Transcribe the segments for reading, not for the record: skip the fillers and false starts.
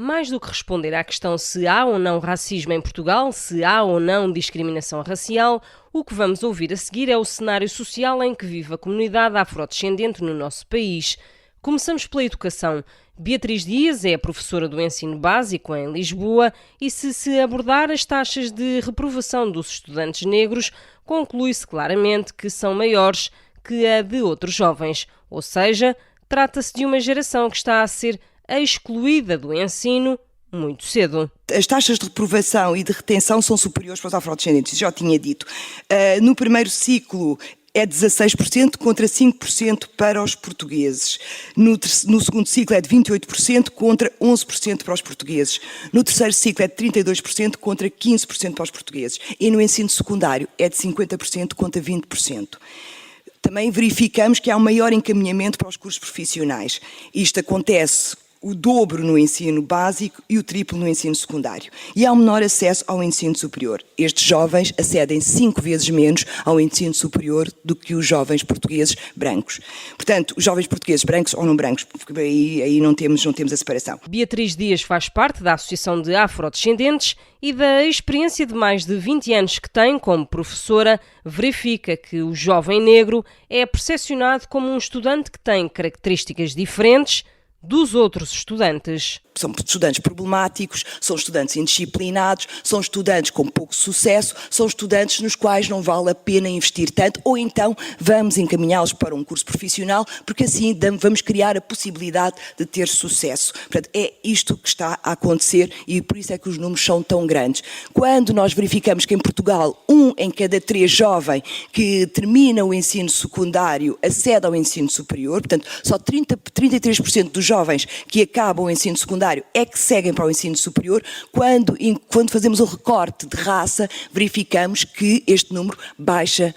Mais do que responder à questão se há ou não racismo em Portugal, se há ou não discriminação racial, o que vamos ouvir a seguir é o cenário social em que vive a comunidade afrodescendente no nosso país. Começamos pela educação. Beatriz Dias é professora do ensino básico em Lisboa e se abordar as taxas de reprovação dos estudantes negros, conclui-se claramente que são maiores que a de outros jovens. Ou seja, trata-se de uma geração que está a ser excluída do ensino muito cedo. As taxas de reprovação e de retenção são superiores para os afrodescendentes, já tinha dito. No primeiro ciclo é 16% contra 5% para os portugueses. No segundo ciclo é de 28% contra 11% para os portugueses. No terceiro ciclo é de 32% contra 15% para os portugueses. E no ensino secundário é de 50% contra 20%. Também verificamos que há um maior encaminhamento para os cursos profissionais. Isto acontece o dobro no ensino básico e o triplo no ensino secundário. E há um menor acesso ao ensino superior. Estes jovens acedem 5 vezes menos ao ensino superior do que os jovens portugueses brancos. Portanto, os jovens portugueses brancos ou não brancos, porque aí não temos a separação. Beatriz Dias faz parte da Associação de Afrodescendentes e da experiência de mais de 20 anos que tem como professora, verifica que o jovem negro é percepcionado como um estudante que tem características diferentes dos outros estudantes. São estudantes problemáticos, são estudantes indisciplinados, são estudantes com pouco sucesso, são estudantes nos quais não vale a pena investir tanto, ou então vamos encaminhá-los para um curso profissional, porque assim vamos criar a possibilidade de ter sucesso. Portanto, é isto que está a acontecer e por isso é que os números são tão grandes. Quando nós verificamos que em Portugal 1 em cada 3 jovens que termina o ensino secundário acede ao ensino superior, portanto, só 33% dos jovens que acabam o ensino secundário é que seguem para o ensino superior. Quando fazemos o recorte de raça, verificamos que este número baixa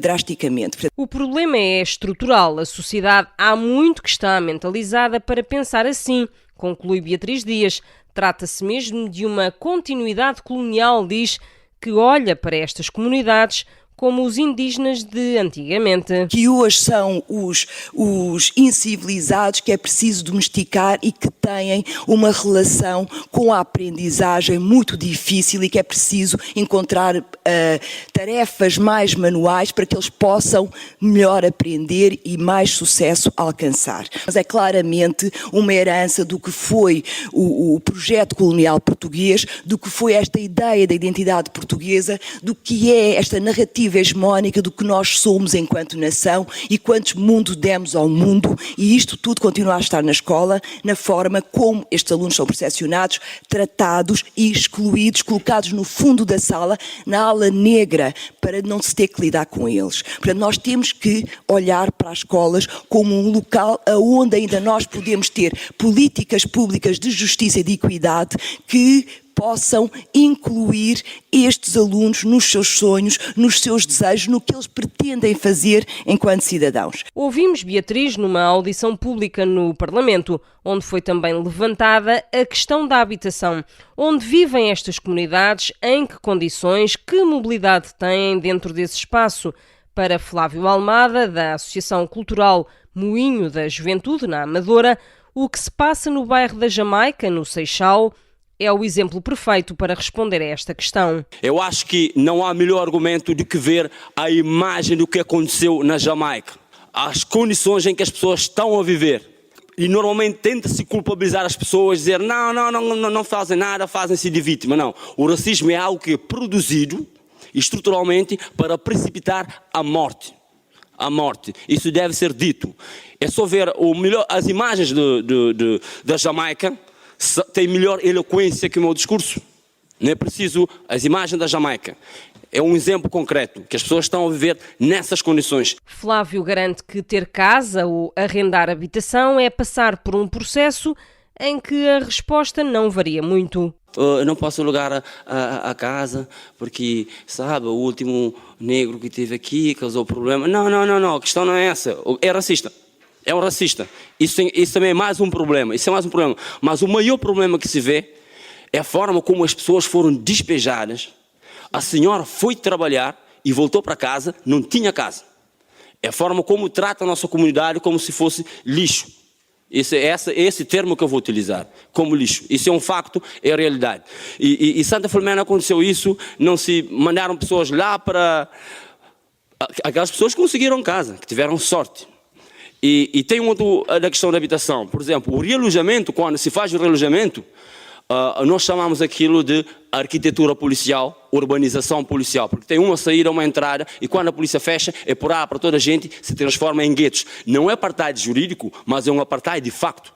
drasticamente. O problema é estrutural. A sociedade há muito que está mentalizada para pensar assim, conclui Beatriz Dias. Trata-se mesmo de uma continuidade colonial, diz, que olha para estas comunidades como os indígenas de antigamente. Que hoje são os incivilizados que é preciso domesticar e que têm uma relação com a aprendizagem muito difícil e que é preciso encontrar tarefas mais manuais para que eles possam melhor aprender e mais sucesso alcançar. Mas é claramente uma herança do que foi o projeto colonial português, do que foi esta ideia da identidade portuguesa, do que é esta narrativa hegemónica do que nós somos enquanto nação e quantos mundo demos ao mundo, e isto tudo continua a estar na escola, na forma como estes alunos são percepcionados, tratados e excluídos, colocados no fundo da sala, na ala negra, para não se ter que lidar com eles. Portanto, nós temos que olhar para as escolas como um local onde ainda nós podemos ter políticas públicas de justiça e de equidade que possam incluir estes alunos nos seus sonhos, nos seus desejos, no que eles pretendem fazer enquanto cidadãos. Ouvimos Beatriz numa audição pública no Parlamento, onde foi também levantada a questão da habitação. Onde vivem estas comunidades, em que condições, que mobilidade têm dentro desse espaço? Para Flávio Almada, da Associação Cultural Moinho da Juventude, na Amadora, o que se passa no bairro da Jamaica, no Seixal, é o exemplo perfeito para responder a esta questão. Eu acho que não há melhor argumento do que ver a imagem do que aconteceu na Jamaica. As condições em que as pessoas estão a viver. E normalmente tenta-se culpabilizar as pessoas, dizer não fazem nada, fazem-se de vítima. Não, o racismo é algo que é produzido estruturalmente para precipitar a morte. A morte, isso deve ser dito. É só ver as imagens da Jamaica, tem melhor eloquência que o meu discurso. Não é preciso as imagens da Jamaica. É um exemplo concreto, que as pessoas estão a viver nessas condições. Flávio garante que ter casa ou arrendar habitação é passar por um processo em que a resposta não varia muito. Eu não posso alugar a casa porque, sabe, o último negro que teve aqui causou problema. Não, a questão não é essa. É racista. É um racista. Isso também é mais um problema. Isso é mais um problema. Mas o maior problema que se vê é a forma como as pessoas foram despejadas. A senhora foi trabalhar e voltou para casa, não tinha casa. É a forma como trata a nossa comunidade como se fosse lixo. Esse termo que eu vou utilizar, como lixo. Isso é um facto, é a realidade. E Santa Filomena aconteceu isso, não se mandaram pessoas lá para... Aquelas pessoas que conseguiram casa, que tiveram sorte. E tem a questão da habitação. Por exemplo, o realojamento, quando se faz o realojamento, nós chamamos aquilo de arquitetura policial, urbanização policial, porque tem uma saída, uma entrada, e quando a polícia fecha, é por para toda a gente, se transforma em guetos. Não é apartheid jurídico, mas é um apartheid de facto,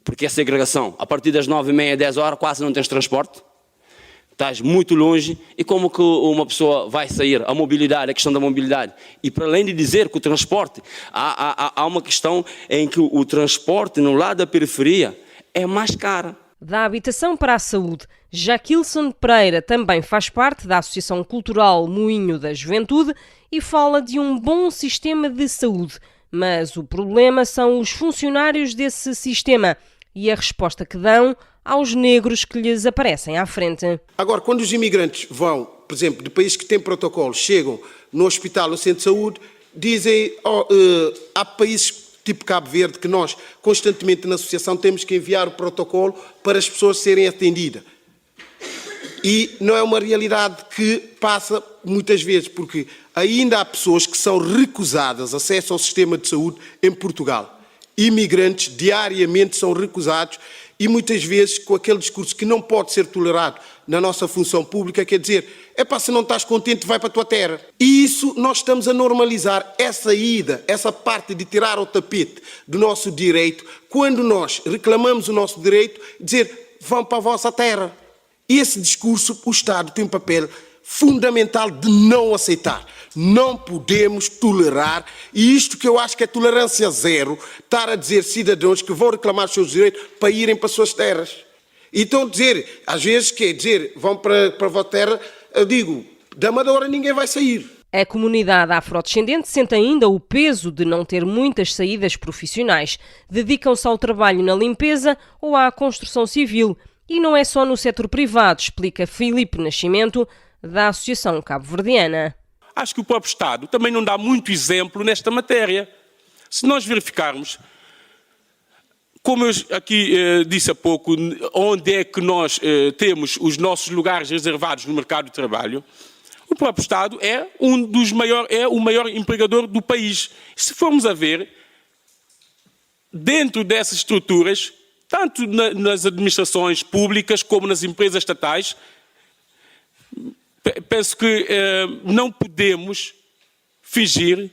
porque é segregação. A partir das 9h30, 10 horas, quase não tens transporte, estás muito longe, e como que uma pessoa vai sair? A mobilidade, a questão da mobilidade. E para além de dizer que o transporte, há uma questão em que o transporte no lado da periferia é mais caro. Da habitação para a saúde, Jaquilson Pereira também faz parte da Associação Cultural Moinho da Juventude e fala de um bom sistema de saúde. Mas o problema são os funcionários desse sistema e a resposta que dão aos negros que lhes aparecem à frente. Agora, quando os imigrantes vão, por exemplo, de países que têm protocolo, chegam no hospital ou centro de saúde, dizem há países tipo Cabo Verde, que nós constantemente na associação temos que enviar o protocolo para as pessoas serem atendidas. E não é uma realidade que passa muitas vezes, porque ainda há pessoas que são recusadas acesso ao sistema de saúde em Portugal. Imigrantes diariamente são recusados e muitas vezes com aquele discurso que não pode ser tolerado na nossa função pública, quer dizer, se não estás contente, vai para a tua terra. E isso nós estamos a normalizar, essa ida, essa parte de tirar o tapete do nosso direito, quando nós reclamamos o nosso direito, dizer, vão para a vossa terra. E esse discurso, o Estado tem um papel fundamental de não aceitar. Não podemos tolerar, e isto que eu acho que é tolerância zero, estar a dizer cidadãos que vão reclamar os seus direitos para irem para as suas terras. Então dizer, às vezes quer dizer, vão para a vossa terra, eu digo, da Amadora ninguém vai sair. A comunidade afrodescendente sente ainda o peso de não ter muitas saídas profissionais. Dedicam-se ao trabalho na limpeza ou à construção civil. E não é só no setor privado, explica Filipe Nascimento, da Associação Cabo-Verdiana. Acho que o próprio Estado também não dá muito exemplo nesta matéria. Se nós verificarmos, como eu aqui disse há pouco, onde é que nós temos os nossos lugares reservados no mercado de trabalho, o próprio Estado é o maior empregador do país. Se formos a ver, dentro dessas estruturas, tanto nas administrações públicas como nas empresas estatais, penso que não podemos fingir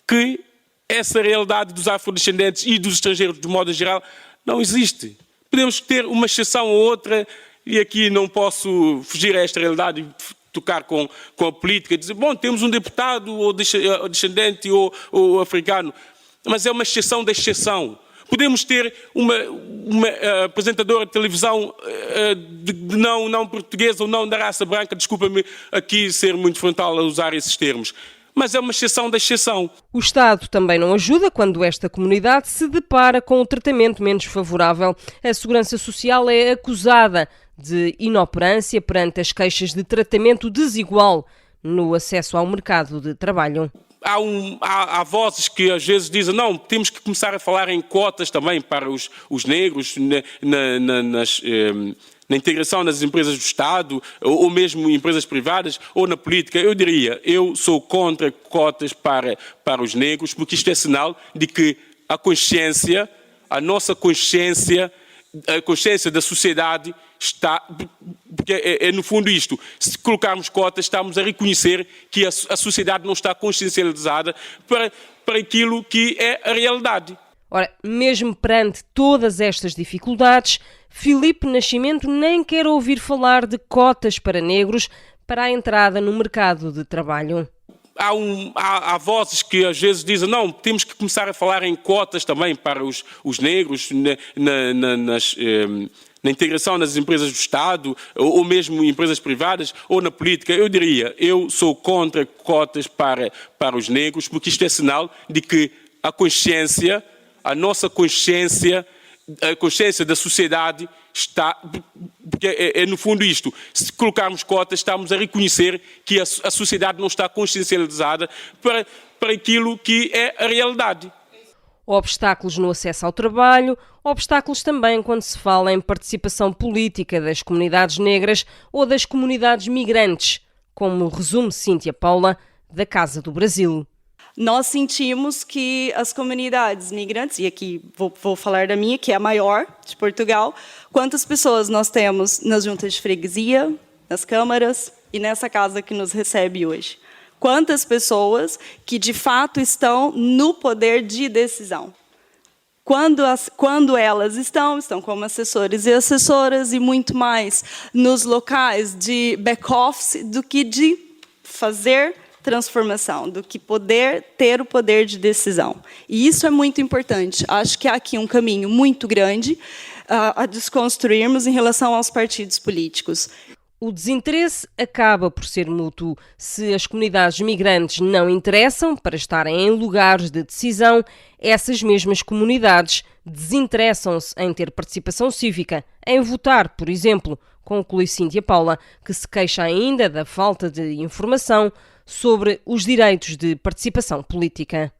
que essa realidade dos afrodescendentes e dos estrangeiros, de modo geral, não existe. Podemos ter uma exceção ou outra, e aqui não posso fugir a esta realidade e tocar com a política, dizer, bom, temos um deputado ou descendente ou africano, mas é uma exceção da exceção. Podemos ter uma apresentadora de televisão de não portuguesa ou não da raça branca, desculpa-me aqui ser muito frontal a usar esses termos, mas é uma exceção da exceção. O Estado também não ajuda quando esta comunidade se depara com o tratamento menos favorável. A Segurança Social é acusada de inoperância perante as queixas de tratamento desigual no acesso ao mercado de trabalho. Há vozes que às vezes dizem, não, temos que começar a falar em cotas também para os negros na integração nas empresas do Estado, ou mesmo empresas privadas, ou na política. Eu diria, eu sou contra cotas para os negros, porque isto é sinal de que a nossa consciência, a consciência da sociedade está, porque é no fundo isto, se colocarmos cotas estamos a reconhecer que a sociedade não está consciencializada para aquilo que é a realidade. Ora, mesmo perante todas estas dificuldades, Filipe Nascimento nem quer ouvir falar de cotas para negros para a entrada no mercado de trabalho. Há vozes que às vezes dizem, não, temos que começar a falar em cotas também para os negros na integração nas empresas do Estado, ou mesmo empresas privadas, ou na política. Eu diria, eu sou contra cotas para os negros, porque isto é sinal de que a nossa consciência, a consciência da sociedade está, porque é no fundo isto, se colocarmos cotas estamos a reconhecer que a sociedade não está consciencializada para aquilo que é a realidade. Obstáculos no acesso ao trabalho, obstáculos também quando se fala em participação política das comunidades negras ou das comunidades migrantes, como resume Cíntia Paula, da Casa do Brasil. Nós sentimos que as comunidades migrantes, e aqui vou falar da minha, que é a maior de Portugal, quantas pessoas nós temos nas juntas de freguesia, nas câmaras e nessa casa que nos recebe hoje? Quantas pessoas que, de fato, estão no poder de decisão? Quando elas estão como assessores e assessoras e muito mais nos locais de back-office do que de fazer transformação, do que ter o poder de decisão. E isso é muito importante. Acho que há aqui um caminho muito grande a desconstruirmos em relação aos partidos políticos. O desinteresse acaba por ser mútuo. Se as comunidades migrantes não interessam para estarem em lugares de decisão, essas mesmas comunidades desinteressam-se em ter participação cívica, em votar, por exemplo, conclui Cíntia Paula, que se queixa ainda da falta de informação sobre os direitos de participação política.